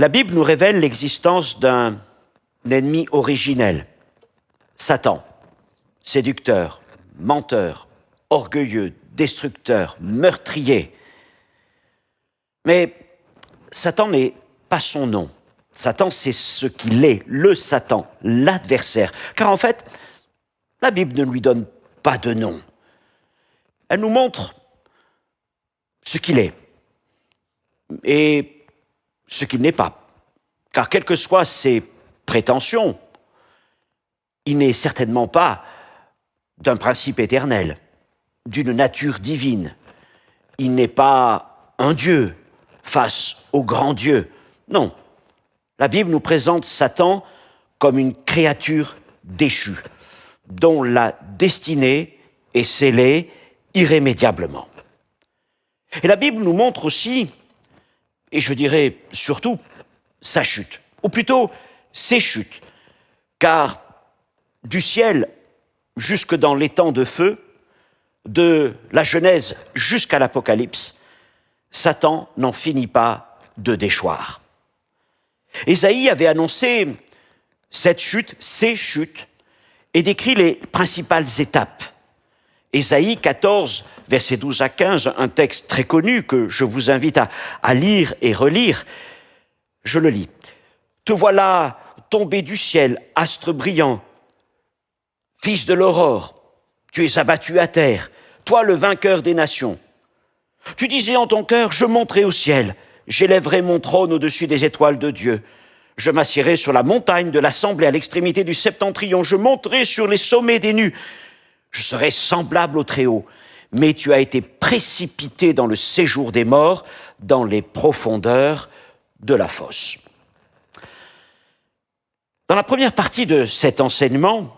La Bible nous révèle l'existence d'un ennemi originel, Satan, séducteur, menteur, orgueilleux, destructeur, meurtrier. Mais Satan n'est pas son nom. Satan, c'est ce qu'il est, le Satan, l'adversaire. Car en fait, la Bible ne lui donne pas de nom. Elle nous montre ce qu'il est et ce qu'il n'est pas. Car quelles que soient ses prétentions, il n'est certainement pas d'un principe éternel, d'une nature divine. Il n'est pas un Dieu face au grand Dieu. Non, la Bible nous présente Satan comme une créature déchue, dont la destinée est scellée irrémédiablement. Et la Bible nous montre aussi, et je dirais surtout, sa chute, ou plutôt ses chutes, car du ciel jusque dans les temps de feu, de la Genèse jusqu'à l'Apocalypse, Satan n'en finit pas de déchoir. Ésaïe avait annoncé cette chute, ces chutes, et décrit les principales étapes. Ésaïe 14, versets 12 à 15, un texte très connu que je vous invite à lire et relire. Je le lis. « Te voilà tombé du ciel, astre brillant, fils de l'aurore, tu es abattu à terre, toi le vainqueur des nations. Tu disais en ton cœur, je monterai au ciel, j'élèverai mon trône au-dessus des étoiles de Dieu. Je m'assiérai sur la montagne de l'assemblée à l'extrémité du septentrion, je monterai sur les sommets des nues. Je serai semblable au Très-Haut, mais tu as été précipité dans le séjour des morts, dans les profondeurs de la fosse. » Dans la première partie de cet enseignement,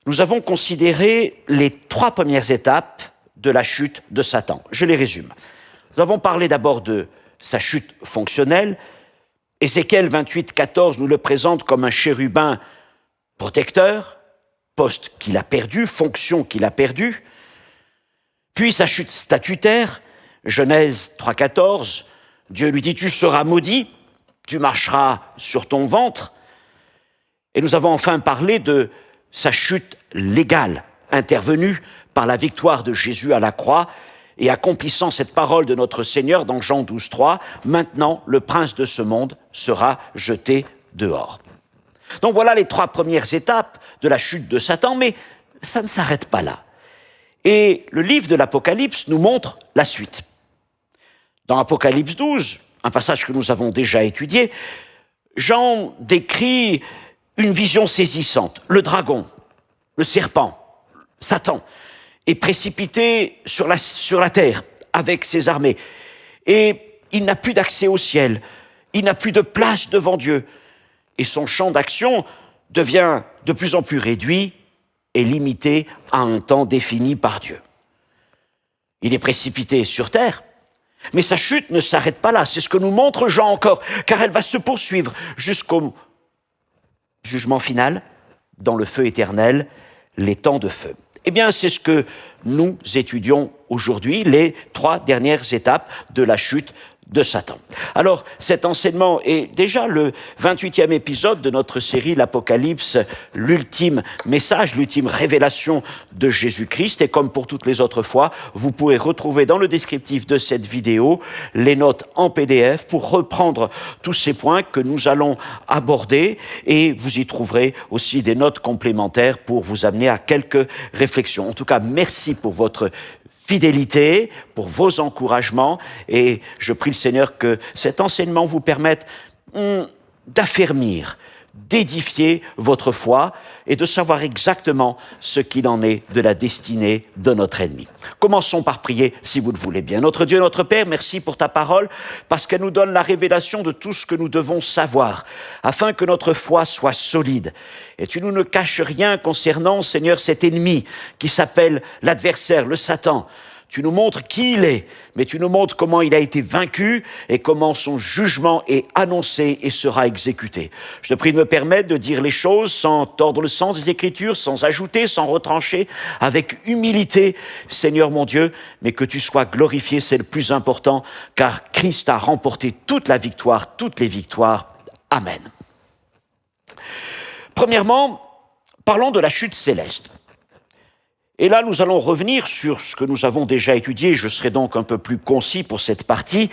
nous avons considéré les 3 premières étapes de la chute de Satan. Je les résume. Nous avons parlé d'abord de sa chute fonctionnelle. Ézéchiel 28, 14 nous le présente comme un chérubin protecteur, poste qu'il a perdu, fonction qu'il a perdue. Puis sa chute statutaire, Genèse 3, 14, Dieu lui dit « Tu seras maudit, tu marcheras sur ton ventre ». Et nous avons enfin parlé de sa chute légale, intervenue par la victoire de Jésus à la croix et accomplissant cette parole de notre Seigneur dans Jean 12, 3, « Maintenant, le prince de ce monde sera jeté dehors ». Donc voilà les 3 premières étapes de la chute de Satan, mais ça ne s'arrête pas là. Et le livre de l'Apocalypse nous montre la suite. Dans Apocalypse 12, un passage que nous avons déjà étudié, Jean décrit une vision saisissante. Le dragon, le serpent, Satan, est précipité sur la terre avec ses armées. Et il n'a plus d'accès au ciel, il n'a plus de place devant Dieu. Et son champ d'action devient de plus en plus réduit et limité à un temps défini par Dieu. Il est précipité sur terre, mais sa chute ne s'arrête pas là. C'est ce que nous montre Jean encore, car elle va se poursuivre jusqu'au jugement final, dans le feu éternel, les temps de feu. Eh bien, c'est ce que nous étudions aujourd'hui, les 3 dernières étapes de la chute de Satan. Alors, cet enseignement est déjà le 28e épisode de notre série L'Apocalypse, l'ultime message, l'ultime révélation de Jésus-Christ. Et comme pour toutes les autres fois, vous pourrez retrouver dans le descriptif de cette vidéo les notes en PDF pour reprendre tous ces points que nous allons aborder. Et vous y trouverez aussi des notes complémentaires pour vous amener à quelques réflexions. En tout cas, merci pour votre fidélité, pour vos encouragements, et je prie le Seigneur que cet enseignement vous permette d'affermir, d'édifier votre foi et de savoir exactement ce qu'il en est de la destinée de notre ennemi. Commençons par prier, si vous le voulez bien. Notre Dieu, notre Père, merci pour ta parole, parce qu'elle nous donne la révélation de tout ce que nous devons savoir, afin que notre foi soit solide. Et tu nous ne caches rien concernant, Seigneur, cet ennemi qui s'appelle l'adversaire, le Satan. Tu nous montres qui il est, mais tu nous montres comment il a été vaincu et comment son jugement est annoncé et sera exécuté. Je te prie de me permettre de dire les choses sans tordre le sens des Écritures, sans ajouter, sans retrancher, avec humilité, Seigneur mon Dieu, mais que tu sois glorifié, c'est le plus important, car Christ a remporté toute la victoire, toutes les victoires. Amen. Premièrement, parlons de la chute céleste. Et là, nous allons revenir sur ce que nous avons déjà étudié, je serai donc un peu plus concis pour cette partie,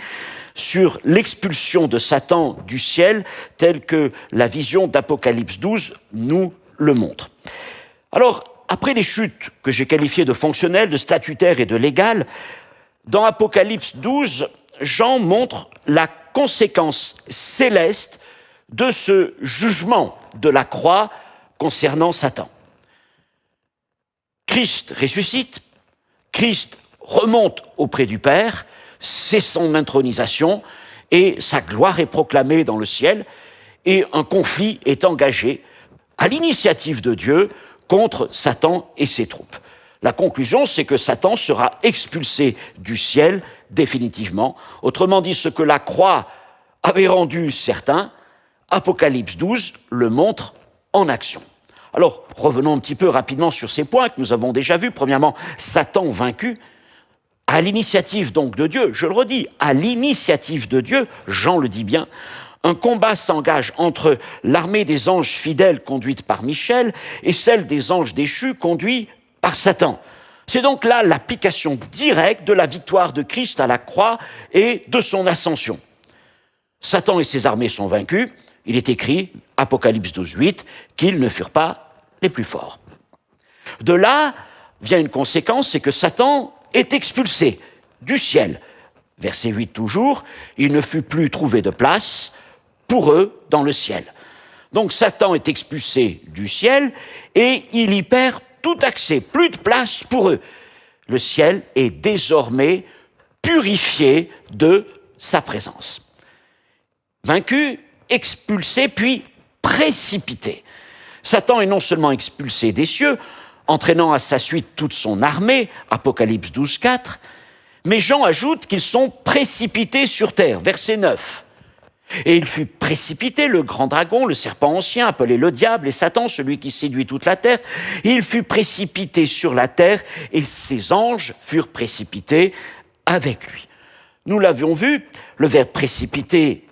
sur l'expulsion de Satan du ciel, telle que la vision d'Apocalypse 12 nous le montre. Alors, après les chutes que j'ai qualifiées de fonctionnelles, de statutaires et de légales, dans Apocalypse 12, Jean montre la conséquence céleste de ce jugement de la croix concernant Satan. Christ ressuscite, Christ remonte auprès du Père, c'est son intronisation, et sa gloire est proclamée dans le ciel, et un conflit est engagé à l'initiative de Dieu contre Satan et ses troupes. La conclusion, c'est que Satan sera expulsé du ciel définitivement. Autrement dit, ce que la croix avait rendu certain, Apocalypse 12 le montre en action. Alors, revenons un petit peu rapidement sur ces points que nous avons déjà vus. Premièrement, Satan vaincu, à l'initiative donc de Dieu, je le redis, à l'initiative de Dieu, Jean le dit bien, un combat s'engage entre l'armée des anges fidèles conduite par Michel et celle des anges déchus conduits par Satan. C'est donc là l'application directe de la victoire de Christ à la croix et de son ascension. Satan et ses armées sont vaincus. Il est écrit, Apocalypse 12:8, qu'ils ne furent pas les plus forts. De là vient une conséquence, c'est que Satan est expulsé du ciel. Verset 8 toujours, il ne fut plus trouvé de place pour eux dans le ciel. Donc Satan est expulsé du ciel et il y perd tout accès, plus de place pour eux. Le ciel est désormais purifié de sa présence. Vaincu, expulsé, puis précipité. Satan est non seulement expulsé des cieux, entraînant à sa suite toute son armée, Apocalypse 12:4, mais Jean ajoute qu'ils sont précipités sur terre, verset 9. Et il fut précipité, le grand dragon, le serpent ancien, appelé le diable et Satan, celui qui séduit toute la terre. Il fut précipité sur la terre et ses anges furent précipités avec lui. Nous l'avions vu, le verbe précipiter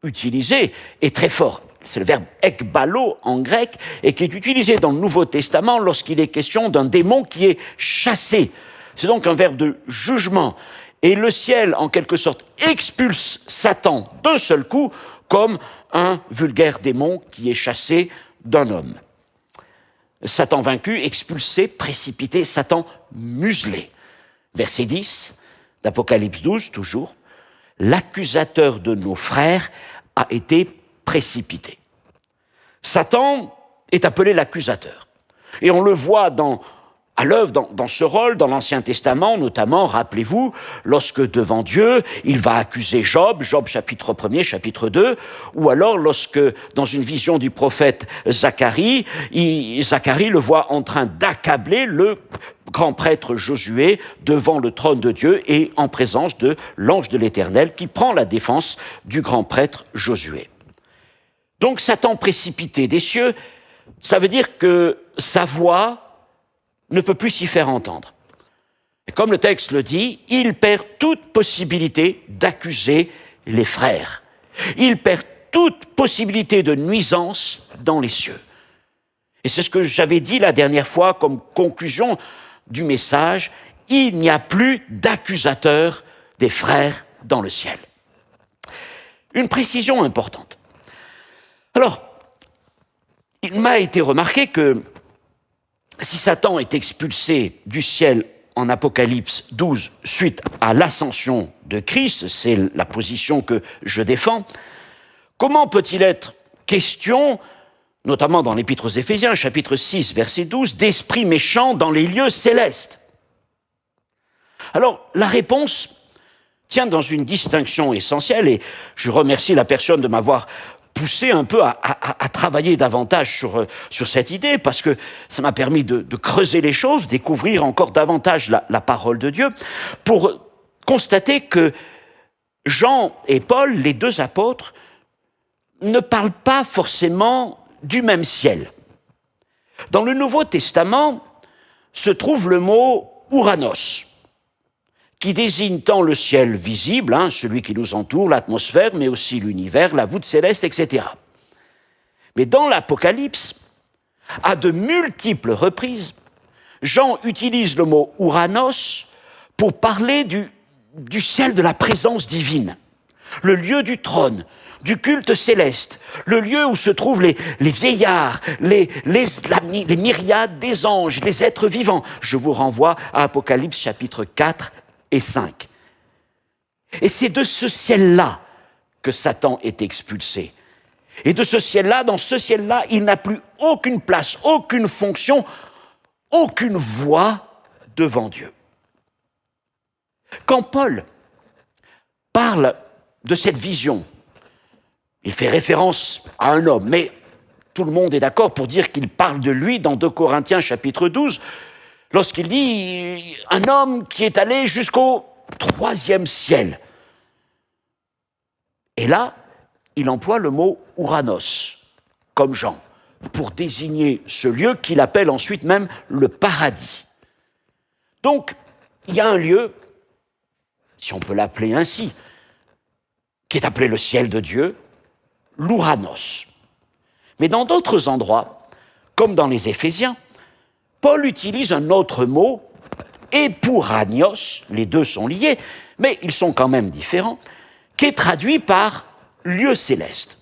utilisé est très fort. C'est le verbe ekbalo en grec et qui est utilisé dans le Nouveau Testament lorsqu'il est question d'un démon qui est chassé. C'est donc un verbe de jugement. Et le ciel, en quelque sorte, expulse Satan d'un seul coup comme un vulgaire démon qui est chassé d'un homme. Satan vaincu, expulsé, précipité, Satan muselé. Verset 10 d'Apocalypse 12, toujours. L'accusateur de nos frères a été précipité. Satan est appelé l'accusateur. Et on le voit à l'œuvre dans ce rôle, dans l'Ancien Testament, notamment, rappelez-vous, lorsque devant Dieu, il va accuser Job, Job chapitre 1er, chapitre 2, ou alors lorsque, dans une vision du prophète Zacharie, Zacharie le voit en train d'accabler le grand prêtre Josué devant le trône de Dieu et en présence de l'ange de l'Éternel qui prend la défense du grand prêtre Josué. Donc Satan précipité des cieux, ça veut dire que sa voix ne peut plus s'y faire entendre. Et comme le texte le dit, il perd toute possibilité d'accuser les frères. Il perd toute possibilité de nuisance dans les cieux. Et c'est ce que j'avais dit la dernière fois comme conclusion du message, il n'y a plus d'accusateur des frères dans le ciel. Une précision importante. Alors, il m'a été remarqué que si Satan est expulsé du ciel en Apocalypse 12 suite à l'ascension de Christ, c'est la position que je défends, comment peut-il être question, notamment dans l'Épître aux Éphésiens, chapitre 6, verset 12, d'esprits méchants dans les lieux célestes? Alors, la réponse tient dans une distinction essentielle, et je remercie la personne de m'avoir poussé un peu à travailler davantage sur cette idée, parce que ça m'a permis de creuser les choses, découvrir encore davantage la parole de Dieu, pour constater que Jean et Paul, les deux apôtres, ne parlent pas forcément du même ciel. Dans le Nouveau Testament se trouve le mot « ouranos », qui désigne tant le ciel visible, celui qui nous entoure, l'atmosphère, mais aussi l'univers, la voûte céleste, etc. Mais dans l'Apocalypse, à de multiples reprises, Jean utilise le mot « ouranos » pour parler du ciel de la présence divine, le lieu du trône, du culte céleste, le lieu où se trouvent les vieillards, les myriades des anges, les êtres vivants. Je vous renvoie à Apocalypse chapitre 4 et 5. Et c'est de ce ciel-là que Satan est expulsé. Et de ce ciel-là, dans ce ciel-là, il n'a plus aucune place, aucune fonction, aucune voix devant Dieu. Quand Paul parle de cette vision, il fait référence à un homme, mais tout le monde est d'accord pour dire qu'il parle de lui dans 2 Corinthiens chapitre 12, lorsqu'il dit « un homme qui est allé jusqu'au 3e ciel ». Et là, il emploie le mot « ouranos », comme Jean, pour désigner ce lieu qu'il appelle ensuite même le paradis. Donc, il y a un lieu, si on peut l'appeler ainsi, qui est appelé le ciel de Dieu, l'ouranos. Mais dans d'autres endroits, comme dans les Éphésiens, Paul utilise un autre mot, epouranios, les deux sont liés, mais ils sont quand même différents, qui est traduit par lieu céleste.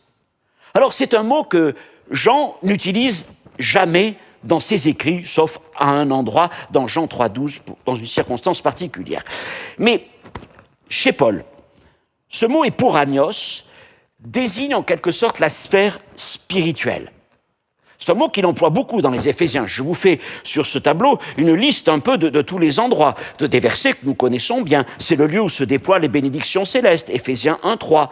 Alors c'est un mot que Jean n'utilise jamais dans ses écrits, sauf à un endroit, dans Jean 3,12, dans une circonstance particulière. Mais chez Paul, ce mot epouranios désigne en quelque sorte la sphère spirituelle. C'est un mot qu'il emploie beaucoup dans les Éphésiens. Je vous fais sur ce tableau une liste un peu de tous les endroits, des versets que nous connaissons bien. C'est le lieu où se déploient les bénédictions célestes, Éphésiens 1,3.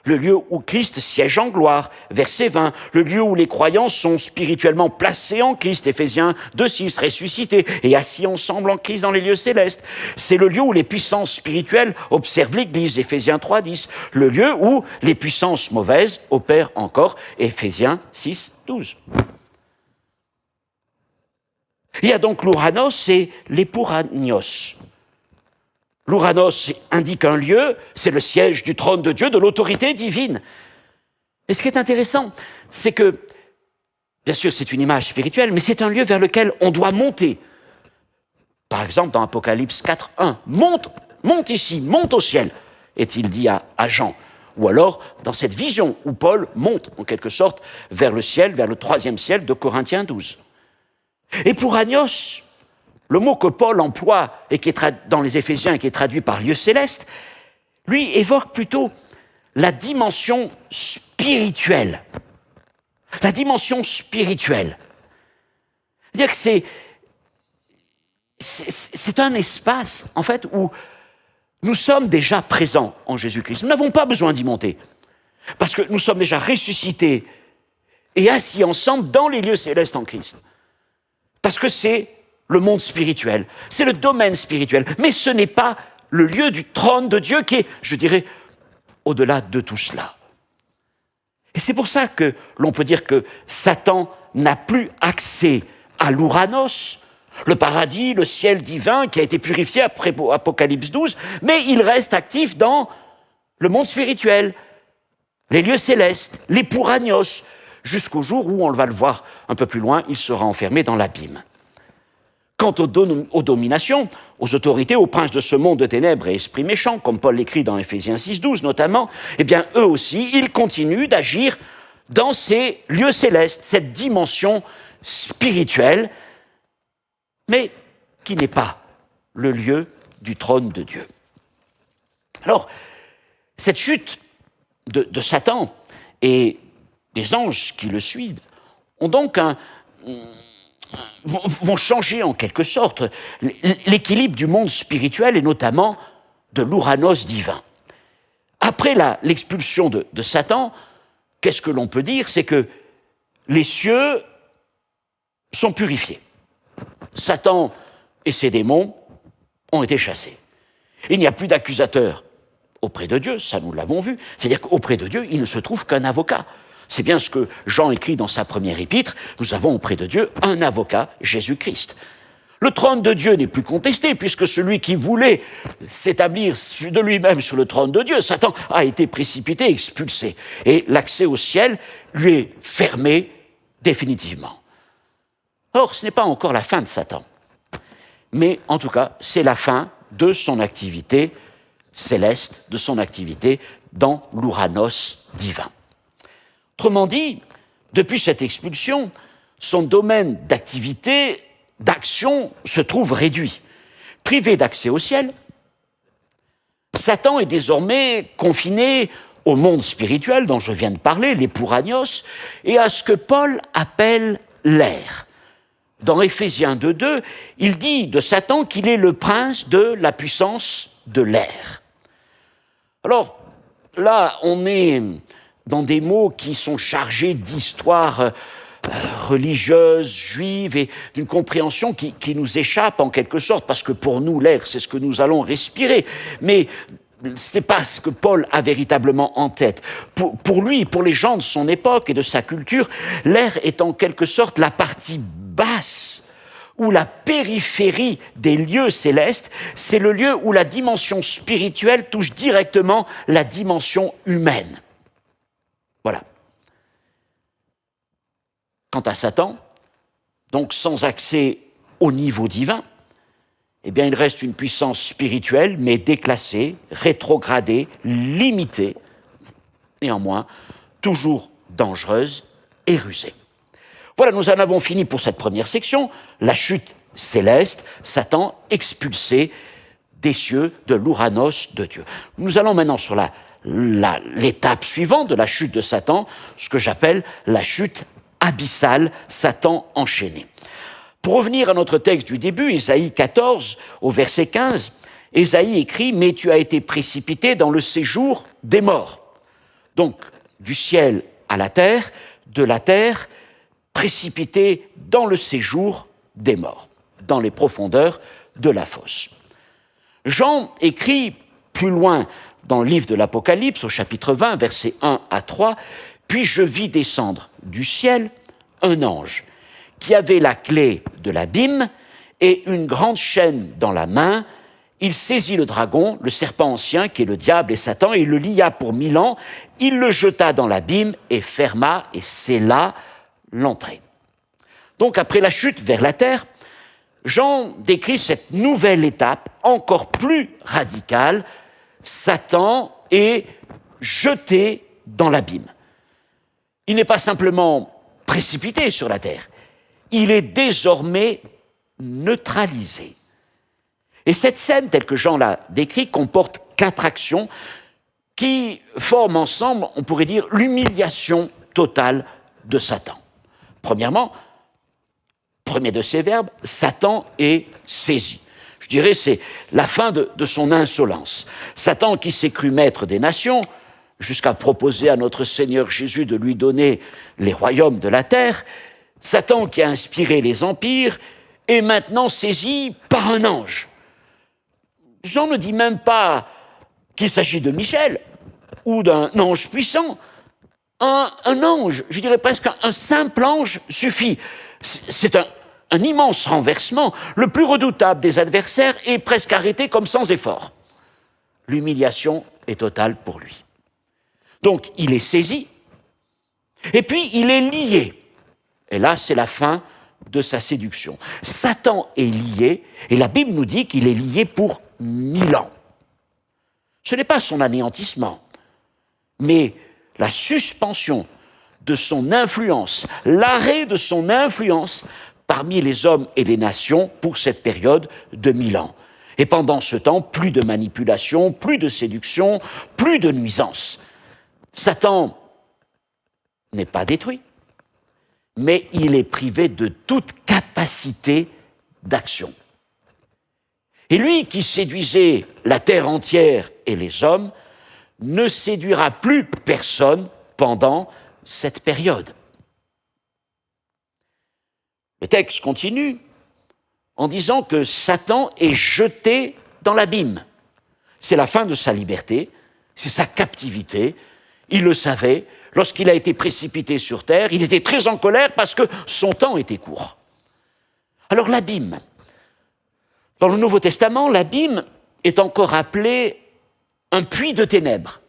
Le lieu où Christ siège en gloire, verset 20. Le lieu où les croyants sont spirituellement placés en Christ, Éphésiens 2,6, ressuscités et assis ensemble en Christ dans les lieux célestes. C'est le lieu où les puissances spirituelles observent l'Église, Éphésiens 3,10. Le lieu où les puissances mauvaises opèrent encore, Éphésiens 6,12. Il y a donc l'ouranos et l'epouranios. L'ouranos indique un lieu, c'est le siège du trône de Dieu, de l'autorité divine. Et ce qui est intéressant, c'est que, bien sûr, c'est une image spirituelle, mais c'est un lieu vers lequel on doit monter. Par exemple, dans Apocalypse 4:1, monte ici, monte au ciel, est-il dit à Jean. Ou alors, dans cette vision où Paul monte, en quelque sorte, vers le ciel, vers le 3e ciel de Corinthiens 12. Et pour Agnos, le mot que Paul emploie et qui est dans les Éphésiens et qui est traduit par lieu céleste, lui évoque plutôt la dimension spirituelle. La dimension spirituelle. C'est-à-dire que c'est un espace, en fait, où nous sommes déjà présents en Jésus-Christ. Nous n'avons pas besoin d'y monter, parce que nous sommes déjà ressuscités et assis ensemble dans les lieux célestes en Christ. Parce que c'est le monde spirituel, c'est le domaine spirituel, mais ce n'est pas le lieu du trône de Dieu qui est, je dirais, au-delà de tout cela. Et c'est pour ça que l'on peut dire que Satan n'a plus accès à l'ouranos, le paradis, le ciel divin qui a été purifié après Apocalypse 12, mais il reste actif dans le monde spirituel, les lieux célestes, les pouranios, jusqu'au jour où, on va le voir un peu plus loin, il sera enfermé dans l'abîme. Quant aux dominations, aux autorités, aux princes de ce monde de ténèbres et esprits méchants, comme Paul l'écrit dans Éphésiens 6,12 notamment, eh bien, eux aussi, ils continuent d'agir dans ces lieux célestes, cette dimension spirituelle, mais qui n'est pas le lieu du trône de Dieu. Alors, cette chute de Satan et des anges qui le suivent ont donc vont changer en quelque sorte l'équilibre du monde spirituel et notamment de l'ouranos divin. Après l'expulsion de Satan, qu'est-ce que l'on peut dire? C'est que les cieux sont purifiés. Satan et ses démons ont été chassés. Il n'y a plus d'accusateur auprès de Dieu, ça nous l'avons vu. C'est-à-dire qu'auprès de Dieu, il ne se trouve qu'un avocat. C'est bien ce que Jean écrit dans sa première épître. Nous avons auprès de Dieu un avocat, Jésus-Christ. Le trône de Dieu n'est plus contesté, puisque celui qui voulait s'établir de lui-même sur le trône de Dieu, Satan, a été précipité, expulsé. Et l'accès au ciel lui est fermé définitivement. Or, ce n'est pas encore la fin de Satan. Mais en tout cas, c'est la fin de son activité céleste, de son activité dans l'Ouranos divin. Autrement dit, depuis cette expulsion, son domaine d'activité, d'action se trouve réduit. Privé d'accès au ciel, Satan est désormais confiné au monde spirituel dont je viens de parler, les pouranios, et à ce que Paul appelle l'air. Dans Éphésiens 2.2, il dit de Satan qu'il est le prince de la puissance de l'air. Alors, là, on est dans des mots qui sont chargés d'histoire religieuse, juive, et d'une compréhension qui nous échappe en quelque sorte, parce que pour nous, l'air, c'est ce que nous allons respirer. Mais ce n'est pas ce que Paul a véritablement en tête. Pour lui, pour les gens de son époque et de sa culture, l'air est en quelque sorte la partie basse ou la périphérie des lieux célestes. C'est le lieu où la dimension spirituelle touche directement la dimension humaine. Voilà. Quant à Satan, donc sans accès au niveau divin, eh bien il reste une puissance spirituelle, mais déclassée, rétrogradée, limitée, néanmoins toujours dangereuse et rusée. Voilà, nous en avons fini pour cette première section, la chute céleste, Satan expulsé des cieux de l'Ouranos de Dieu. Nous allons maintenant sur l'étape suivante de la chute de Satan, ce que j'appelle la chute abyssale, Satan enchaîné. Pour revenir à notre texte du début, Ésaïe 14, au verset 15, Ésaïe écrit « Mais tu as été précipité dans le séjour des morts ». Donc, du ciel à la terre, de la terre, précipité dans le séjour des morts, dans les profondeurs de la fosse. Jean écrit plus loin dans le livre de l'Apocalypse, au chapitre 20, versets 1 à 3, « Puis je vis descendre du ciel un ange qui avait la clé de l'abîme et une grande chaîne dans la main. Il saisit le dragon, le serpent ancien, qui est le diable et Satan, et il le lia pour 1000 ans. Il le jeta dans l'abîme et ferma, et c'est là l'entrée. » Donc, après la chute vers la terre, Jean décrit cette nouvelle étape encore plus radicale. Satan est jeté dans l'abîme. Il n'est pas simplement précipité sur la terre, il est désormais neutralisé. Et cette scène, telle que Jean l'a décrite, comporte 4 actions qui forment ensemble, on pourrait dire, l'humiliation totale de Satan. Premièrement, premier de ces verbes, Satan est saisi. Je dirais c'est la fin de son insolence. Satan qui s'est cru maître des nations, jusqu'à proposer à notre Seigneur Jésus de lui donner les royaumes de la terre, Satan qui a inspiré les empires, est maintenant saisi par un ange. Jean ne dit même pas qu'il s'agit de Michel ou d'un ange puissant. Un ange, je dirais presque un simple ange suffit. C'est un immense renversement. Le plus redoutable des adversaires est presque arrêté comme sans effort. L'humiliation est totale pour lui. Donc, il est saisi, et puis il est lié. Et là, c'est la fin de sa séduction. Satan est lié, et la Bible nous dit qu'il est lié pour 1000 ans. Ce n'est pas son anéantissement, mais la suspension de son influence, l'arrêt de son influence parmi les hommes et les nations pour cette période de 1000 ans. Et pendant ce temps, plus de manipulation, plus de séduction, plus de nuisance. Satan n'est pas détruit, mais il est privé de toute capacité d'action. Et lui qui séduisait la terre entière et les hommes ne séduira plus personne pendant cette période. Le texte continue en disant que Satan est jeté dans l'abîme. C'est la fin de sa liberté, c'est sa captivité. Il le savait. Lorsqu'il a été précipité sur terre, il était très en colère parce que son temps était court. Alors l'abîme. Dans le Nouveau Testament, l'abîme est encore appelé un puits de ténèbres.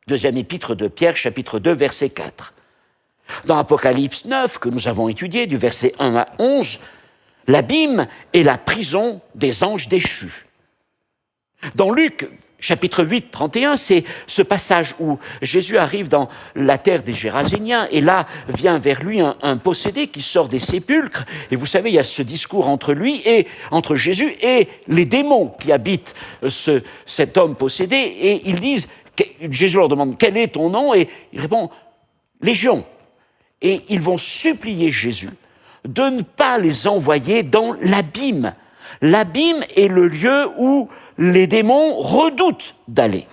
Deuxième épître de Pierre, chapitre 2, verset 4. Dans Apocalypse 9, que nous avons étudié, du verset 1 à 11, l'abîme est la prison des anges déchus. Dans Luc, chapitre 8, 31, c'est ce passage où Jésus arrive dans la terre des Géraséniens et là vient vers lui un possédé qui sort des sépulcres. Et vous savez, il y a ce discours entre lui et entre Jésus et les démons qui habitent cet homme possédé. Et ils disent, Jésus leur demande, quel est ton nom? Et il répond, Légion. Et ils vont supplier Jésus de ne pas les envoyer dans l'abîme. L'abîme est le lieu où les démons redoutent d'aller.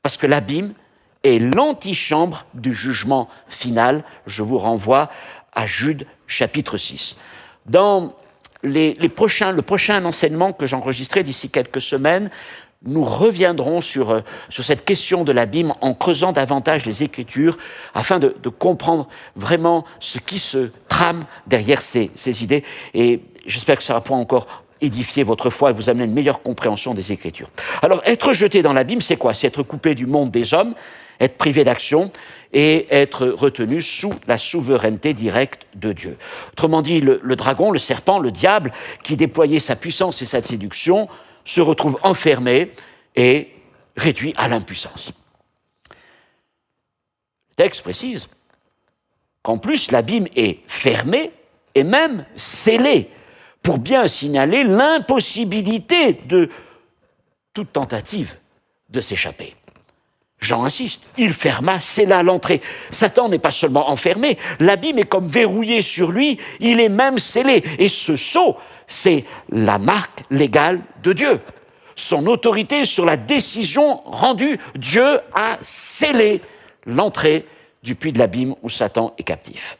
Parce que l'abîme est l'antichambre du jugement final. Je vous renvoie à Jude, chapitre 6. Dans le prochain enseignement que j'enregistrerai d'ici quelques semaines, nous reviendrons sur cette question de l'abîme en creusant davantage les Écritures afin de comprendre vraiment ce qui se trame derrière ces idées. Et j'espère que ça pourra encore édifier votre foi et vous amener une meilleure compréhension des Écritures. Alors, être jeté dans l'abîme, c'est quoi? C'est être coupé du monde des hommes, être privé d'action et être retenu sous la souveraineté directe de Dieu. Autrement dit, le dragon, le serpent, le diable, qui déployait sa puissance et sa séduction, se retrouve enfermé et réduit à l'impuissance. Le texte précise qu'en plus, l'abîme est fermé et même scellé pour bien signaler l'impossibilité de toute tentative de s'échapper. Jean insiste, il ferma, scella l'entrée. Satan n'est pas seulement enfermé, l'abîme est comme verrouillé sur lui, il est même scellé. Et ce sceau, c'est la marque légale de Dieu. Son autorité sur la décision rendue, Dieu a scellé l'entrée du puits de l'abîme où Satan est captif.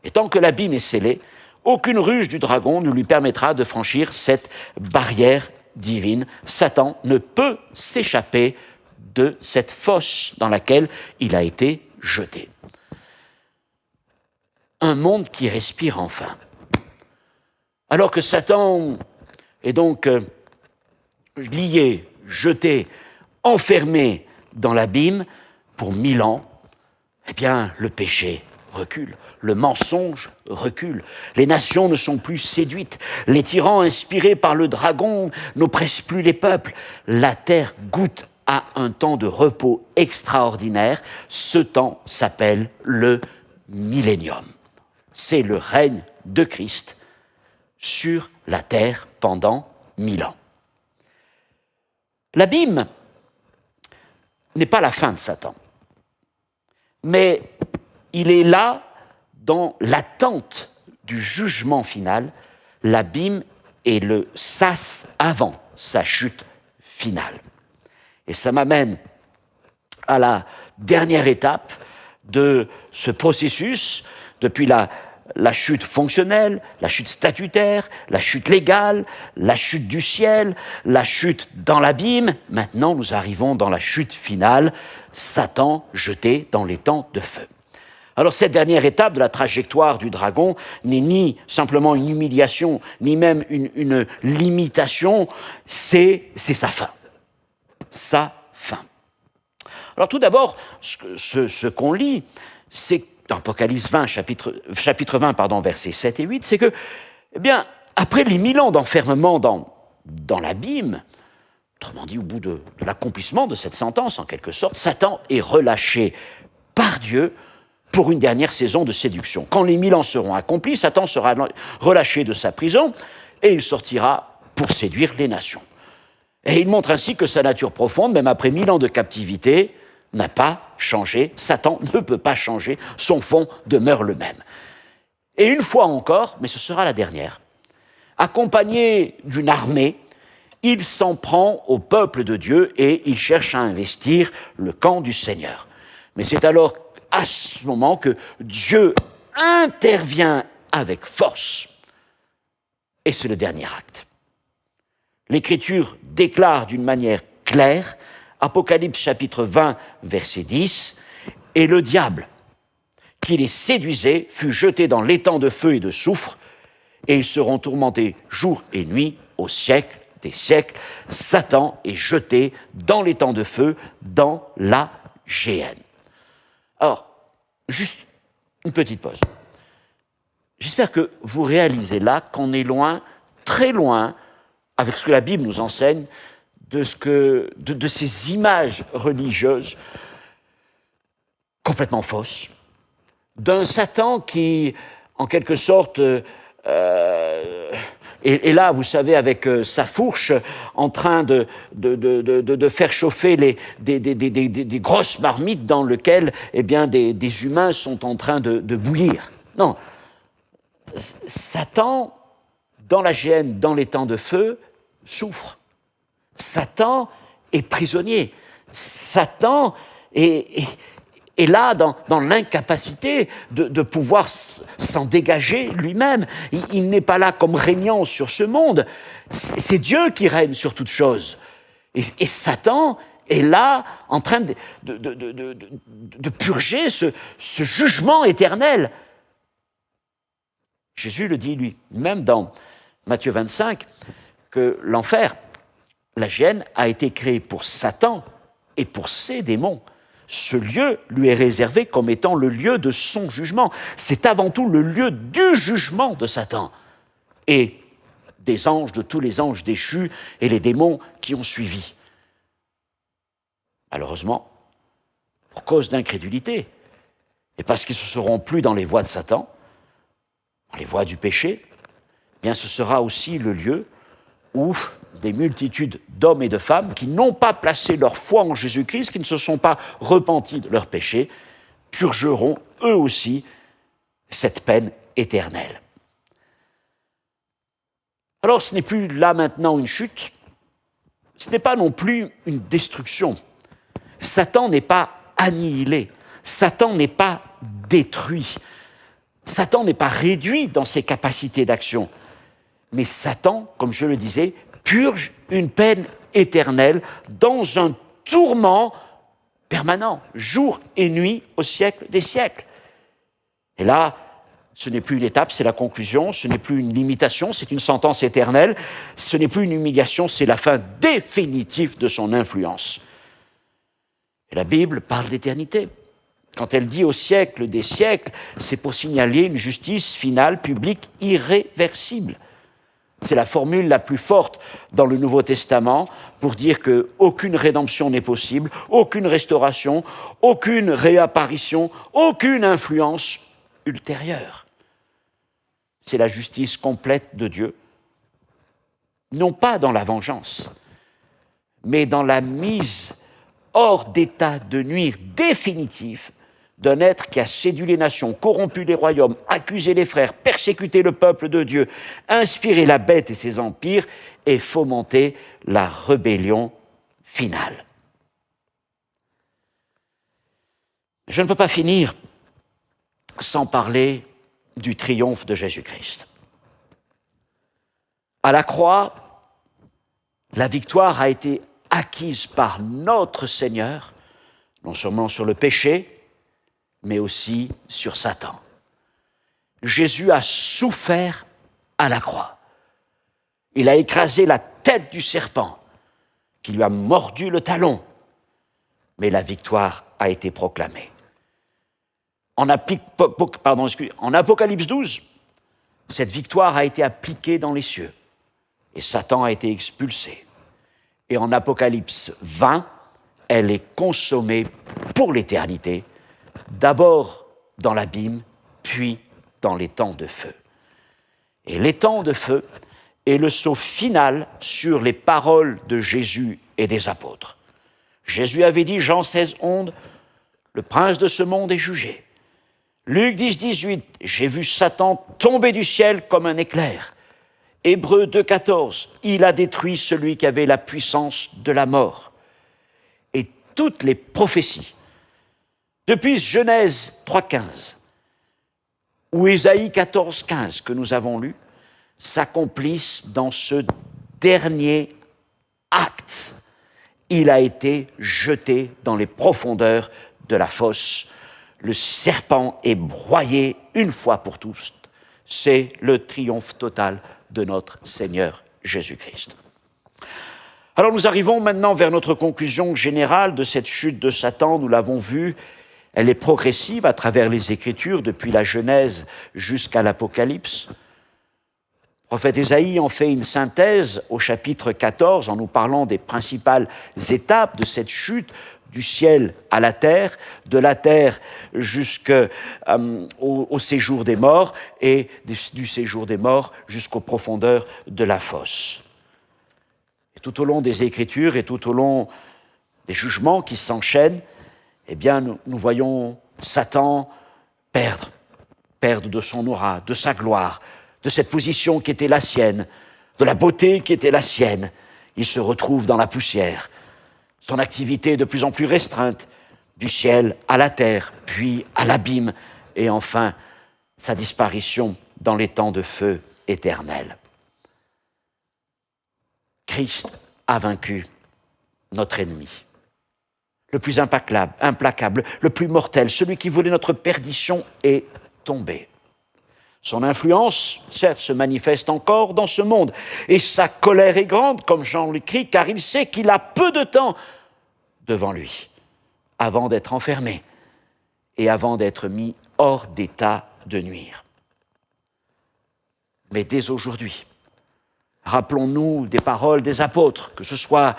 Et tant que l'abîme est scellé, aucune ruse du dragon ne lui permettra de franchir cette barrière divine. Satan ne peut s'échapper de cette fosse dans laquelle il a été jeté. Un monde qui respire enfin. Alors que Satan est donc lié, jeté, enfermé dans l'abîme pour 1000 ans, eh bien, le péché recule, le mensonge recule, les nations ne sont plus séduites, les tyrans inspirés par le dragon n'oppressent plus les peuples, la terre goûte à un temps de repos extraordinaire, ce temps s'appelle le millénium. C'est le règne de Christ sur la terre pendant 1000 ans. L'abîme n'est pas la fin de Satan, mais il est là dans l'attente du jugement final. L'abîme est le sas avant sa chute finale. Et ça m'amène à la dernière étape de ce processus, depuis la chute fonctionnelle, la chute statutaire, la chute légale, la chute du ciel, la chute dans l'abîme. Maintenant, nous arrivons dans la chute finale, Satan jeté dans les temps de feu. Alors cette dernière étape de la trajectoire du dragon n'est ni simplement une humiliation, ni même une limitation, c'est sa fin. Sa fin. Alors tout d'abord, ce qu'on lit, c'est dans Apocalypse 20, chapitre 20, versets 7 et 8, c'est que, eh bien, après les 1000 ans d'enfermement dans l'abîme, autrement dit, au bout de l'accomplissement de cette sentence, en quelque sorte, Satan est relâché par Dieu pour une dernière saison de séduction. Quand les 1000 ans seront accomplis, Satan sera relâché de sa prison et il sortira pour séduire les nations. Et il montre ainsi que sa nature profonde, même après 1000 ans de captivité, n'a pas changé. Satan ne peut pas changer. Son fond demeure le même. Et une fois encore, mais ce sera la dernière, accompagné d'une armée, il s'en prend au peuple de Dieu et il cherche à investir le camp du Seigneur. Mais c'est alors à ce moment que Dieu intervient avec force. Et c'est le dernier acte. L'Écriture déclare d'une manière claire, Apocalypse chapitre 20, verset 10, « Et le diable, qui les séduisait, fut jeté dans l'étang de feu et de soufre, et ils seront tourmentés jour et nuit au siècle des siècles. Satan est jeté dans l'étang de feu, dans la géhenne. » Alors, juste une petite pause. J'espère que vous réalisez là qu'on est loin, très loin, avec ce que la Bible nous enseigne, de ces images religieuses complètement fausses, d'un Satan qui, en quelque sorte, et là, vous savez, avec sa fourche, en train de faire chauffer des grosses marmites dans lesquelles eh bien, des humains sont en train de bouillir. Non. Satan, dans la géhenne, dans les temps de feu, souffre. Satan est prisonnier. Satan est là dans l'incapacité de pouvoir s'en dégager lui-même. Il n'est pas là comme régnant sur ce monde. C'est Dieu qui règne sur toute chose. Et Satan est là en train de purger ce jugement éternel. Jésus le dit lui-même dans Matthieu 25, que l'enfer, la géhenne, a été créée pour Satan et pour ses démons. Ce lieu lui est réservé comme étant le lieu de son jugement. C'est avant tout le lieu du jugement de Satan et des anges, de tous les anges déchus et les démons qui ont suivi. Malheureusement, pour cause d'incrédulité, et parce qu'ils ne seront plus dans les voies de Satan, dans les voies du péché, eh bien ce sera aussi le lieu où des multitudes d'hommes et de femmes qui n'ont pas placé leur foi en Jésus-Christ, qui ne se sont pas repentis de leurs péchés, purgeront eux aussi cette peine éternelle. Alors ce n'est plus là maintenant une chute, ce n'est pas non plus une destruction. Satan n'est pas annihilé, Satan n'est pas détruit, Satan n'est pas réduit dans ses capacités d'action. Mais Satan, comme je le disais, purge une peine éternelle dans un tourment permanent, jour et nuit au siècle des siècles. Et là, ce n'est plus une étape, c'est la conclusion, ce n'est plus une limitation, c'est une sentence éternelle, ce n'est plus une humiliation, c'est la fin définitive de son influence. Et la Bible parle d'éternité. Quand elle dit au siècle des siècles, c'est pour signaler une justice finale, publique, irréversible. C'est la formule la plus forte dans le Nouveau Testament pour dire qu'aucune rédemption n'est possible, aucune restauration, aucune réapparition, aucune influence ultérieure. C'est la justice complète de Dieu, non pas dans la vengeance, mais dans la mise hors d'état de nuire définitive d'un être qui a séduit les nations, corrompu les royaumes, accusé les frères, persécuté le peuple de Dieu, inspiré la bête et ses empires et fomenté la rébellion finale. Je ne peux pas finir sans parler du triomphe de Jésus-Christ. À la croix, la victoire a été acquise par notre Seigneur, non seulement sur le péché, mais aussi sur Satan. Jésus a souffert à la croix. Il a écrasé la tête du serpent qui lui a mordu le talon, mais la victoire a été proclamée. En Apocalypse 12, cette victoire a été appliquée dans les cieux et Satan a été expulsé. Et en Apocalypse 20, elle est consommée pour l'éternité, d'abord dans l'abîme, puis dans les temps de feu. Et les temps de feu est le sceau final sur les paroles de Jésus et des apôtres. Jésus avait dit, Jean 16, 11, « Le prince de ce monde est jugé. » Luc 10, 18, « J'ai vu Satan tomber du ciel comme un éclair. » Hébreux 2, 14, « Il a détruit celui qui avait la puissance de la mort. » Et toutes les prophéties Depuis Genèse 3,15 ou Ésaïe 14,15 que nous avons lu, s'accomplissent dans ce dernier acte. Il a été jeté dans les profondeurs de la fosse. Le serpent est broyé une fois pour tous. C'est le triomphe total de notre Seigneur Jésus-Christ. Alors nous arrivons maintenant vers notre conclusion générale de cette chute de Satan. Nous l'avons vu, elle est progressive à travers les Écritures, depuis la Genèse jusqu'à l'Apocalypse. Le prophète Ésaïe en fait une synthèse au chapitre 14 en nous parlant des principales étapes de cette chute, du ciel à la terre, de la terre jusqu'au séjour des morts et du séjour des morts jusqu'aux profondeurs de la fosse. Et tout au long des Écritures et tout au long des jugements qui s'enchaînent, eh bien, nous voyons Satan perdre de son aura, de sa gloire, de cette position qui était la sienne, de la beauté qui était la sienne. Il se retrouve dans la poussière. Son activité est de plus en plus restreinte, du ciel à la terre, puis à l'abîme, et enfin sa disparition dans les temps de feu éternel. Christ a vaincu notre ennemi, le plus implacable, le plus mortel, celui qui voulait notre perdition est tombé. Son influence, certes, se manifeste encore dans ce monde, et sa colère est grande, comme Jean l'écrit, car il sait qu'il a peu de temps devant lui, avant d'être enfermé et avant d'être mis hors d'état de nuire. Mais dès aujourd'hui, rappelons-nous des paroles des apôtres, que ce soit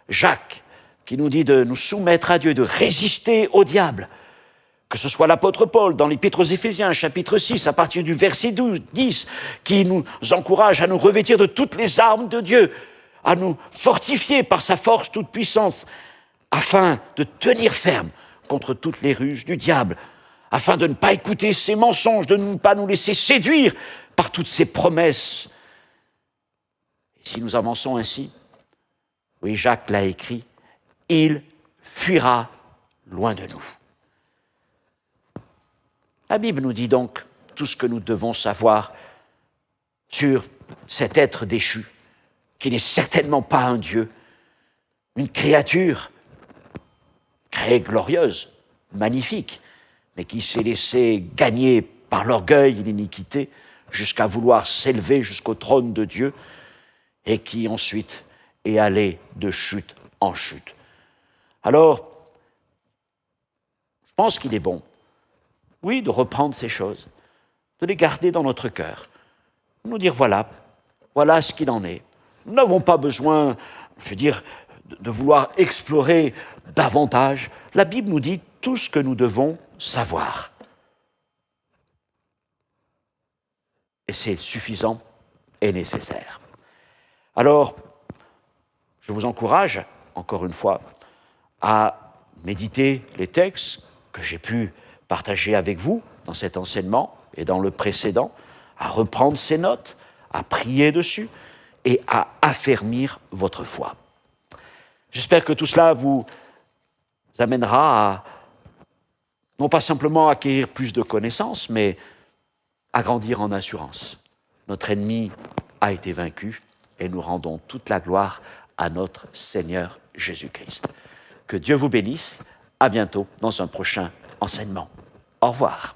Jacques, qui nous dit de nous soumettre à Dieu, de résister au diable, que ce soit l'apôtre Paul dans l'Épître aux Éphésiens, chapitre 6, à partir du verset 10, qui nous encourage à nous revêtir de toutes les armes de Dieu, à nous fortifier par sa force toute puissance, afin de tenir ferme contre toutes les ruses du diable, afin de ne pas écouter ses mensonges, de ne pas nous laisser séduire par toutes ses promesses. Et si nous avançons ainsi, oui, Jacques l'a écrit, il fuira loin de nous. La Bible nous dit donc tout ce que nous devons savoir sur cet être déchu, qui n'est certainement pas un Dieu, une créature créée glorieuse, magnifique, mais qui s'est laissé gagner par l'orgueil et l'iniquité jusqu'à vouloir s'élever jusqu'au trône de Dieu et qui ensuite est allé de chute en chute. Alors, je pense qu'il est bon, oui, de reprendre ces choses, de les garder dans notre cœur, de nous dire voilà ce qu'il en est. Nous n'avons pas besoin, de vouloir explorer davantage. La Bible nous dit tout ce que nous devons savoir. Et c'est suffisant et nécessaire. Alors, je vous encourage, encore une fois, à méditer les textes que j'ai pu partager avec vous dans cet enseignement et dans le précédent, à reprendre ces notes, à prier dessus et à affermir votre foi. J'espère que tout cela vous amènera à, non pas simplement acquérir plus de connaissances, mais à grandir en assurance. Notre ennemi a été vaincu et nous rendons toute la gloire à notre Seigneur Jésus-Christ. Que Dieu vous bénisse. À bientôt dans un prochain enseignement. Au revoir.